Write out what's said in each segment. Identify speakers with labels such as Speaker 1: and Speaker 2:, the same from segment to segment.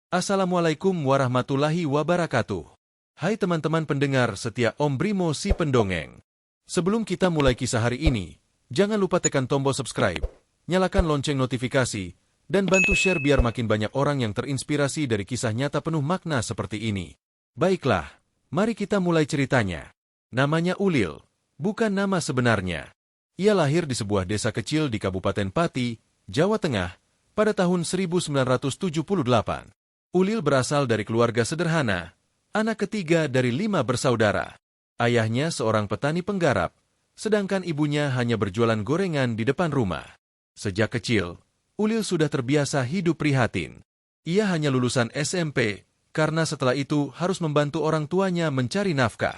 Speaker 1: Assalamualaikum warahmatullahi wabarakatuh. Hai teman-teman pendengar setia Om Brimo si pendongeng. Sebelum kita mulai kisah hari ini, jangan lupa tekan tombol subscribe, nyalakan lonceng notifikasi, dan bantu share biar makin banyak orang yang terinspirasi dari kisah nyata penuh makna seperti ini. Baiklah, mari kita mulai ceritanya. Namanya Ulil, bukan nama sebenarnya. Ia lahir di sebuah desa kecil di Kabupaten Pati, Jawa Tengah, pada tahun 1978. Ulil berasal dari keluarga sederhana, anak ketiga dari 5 bersaudara. Ayahnya seorang petani penggarap, sedangkan ibunya hanya berjualan gorengan di depan rumah. Sejak kecil, Ulil sudah terbiasa hidup prihatin. Ia hanya lulusan SMP, karena setelah itu harus membantu orang tuanya mencari nafkah.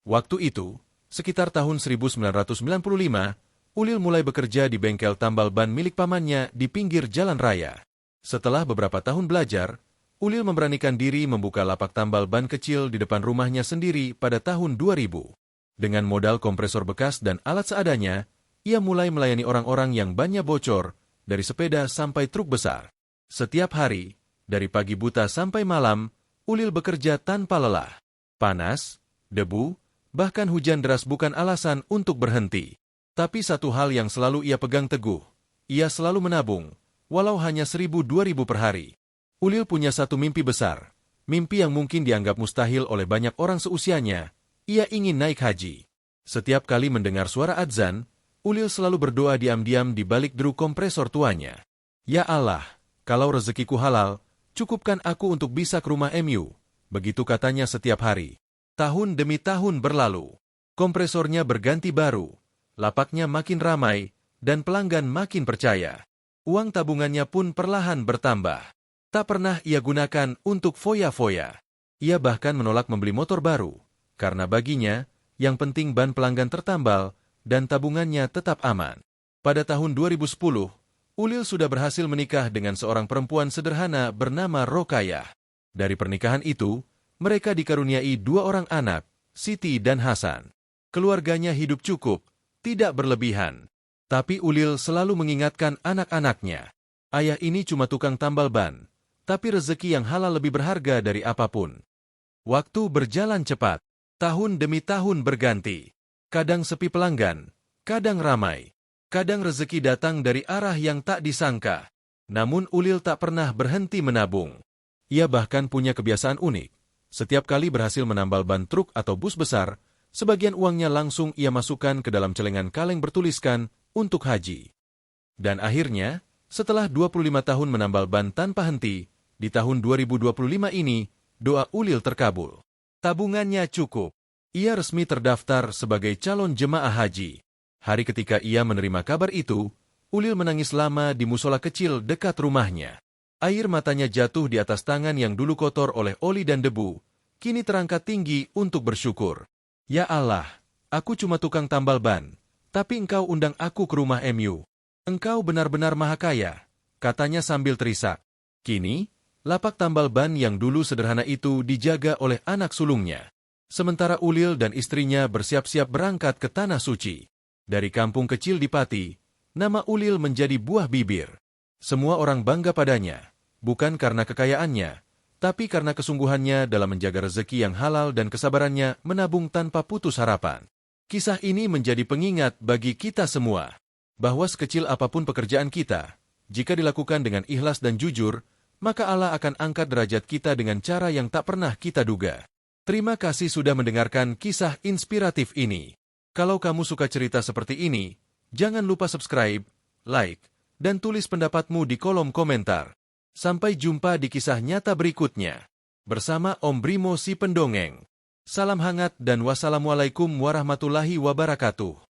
Speaker 1: Waktu itu, sekitar tahun 1995, Ulil mulai bekerja di bengkel tambal ban milik pamannya di pinggir jalan raya. Setelah beberapa tahun belajar, Ulil memberanikan diri membuka lapak tambal ban kecil di depan rumahnya sendiri pada tahun 2000. Dengan modal kompresor bekas dan alat seadanya, ia mulai melayani orang-orang yang bannya bocor, dari sepeda sampai truk besar. Setiap hari, dari pagi buta sampai malam, Ulil bekerja tanpa lelah. Panas, debu, bahkan hujan deras bukan alasan untuk berhenti. Tapi satu hal yang selalu ia pegang teguh, ia selalu menabung, walau hanya 1.000-2.000 per hari. Ulil punya satu mimpi besar, mimpi yang mungkin dianggap mustahil oleh banyak orang seusianya. Ia ingin naik haji. Setiap kali mendengar suara adzan, Ulil selalu berdoa diam-diam di balik deru kompresor tuanya. Ya Allah, kalau rezekiku halal, cukupkan aku untuk bisa ke rumah MU. Begitu katanya setiap hari. Tahun demi tahun berlalu. Kompresornya berganti baru, lapaknya makin ramai, dan pelanggan makin percaya. Uang tabungannya pun perlahan bertambah. Tak pernah ia gunakan untuk foya-foya. Ia bahkan menolak membeli motor baru, karena baginya, yang penting ban pelanggan tertambal, dan tabungannya tetap aman. Pada tahun 2010, Ulil sudah berhasil menikah dengan seorang perempuan sederhana bernama Rokayah. Dari pernikahan itu, mereka dikaruniai 2 orang anak, Siti dan Hasan. Keluarganya hidup cukup, tidak berlebihan. Tapi Ulil selalu mengingatkan anak-anaknya, ayah ini cuma tukang tambal ban, tapi rezeki yang halal lebih berharga dari apapun. Waktu berjalan cepat, tahun demi tahun berganti. Kadang sepi pelanggan, kadang ramai. Kadang rezeki datang dari arah yang tak disangka. Namun Ulil tak pernah berhenti menabung. Ia bahkan punya kebiasaan unik. Setiap kali berhasil menambal ban truk atau bus besar, sebagian uangnya langsung ia masukkan ke dalam celengan kaleng bertuliskan, untuk haji. Dan akhirnya, setelah 25 tahun menambal ban tanpa henti, di tahun 2025 ini, doa Ulil terkabul. Tabungannya cukup. Ia resmi terdaftar sebagai calon jemaah haji. Hari ketika ia menerima kabar itu, Ulil menangis lama di musola kecil dekat rumahnya. Air matanya jatuh di atas tangan yang dulu kotor oleh oli dan debu, kini terangkat tinggi untuk bersyukur. Ya Allah, aku cuma tukang tambal ban, tapi Engkau undang aku ke rumah MU. Engkau benar-benar maha kaya, katanya sambil terisak. Kini, lapak tambal ban yang dulu sederhana itu dijaga oleh anak sulungnya. Sementara Ulil dan istrinya bersiap-siap berangkat ke Tanah Suci. Dari kampung kecil di Pati, nama Ulil menjadi buah bibir. Semua orang bangga padanya, bukan karena kekayaannya, tapi karena kesungguhannya dalam menjaga rezeki yang halal dan kesabarannya menabung tanpa putus harapan. Kisah ini menjadi pengingat bagi kita semua, bahwa sekecil apapun pekerjaan kita, jika dilakukan dengan ikhlas dan jujur, maka Allah akan angkat derajat kita dengan cara yang tak pernah kita duga. Terima kasih sudah mendengarkan kisah inspiratif ini. Kalau kamu suka cerita seperti ini, jangan lupa subscribe, like, dan tulis pendapatmu di kolom komentar. Sampai jumpa di kisah nyata berikutnya. Bersama Om Brimo si pendongeng. Salam hangat dan wassalamualaikum warahmatullahi wabarakatuh.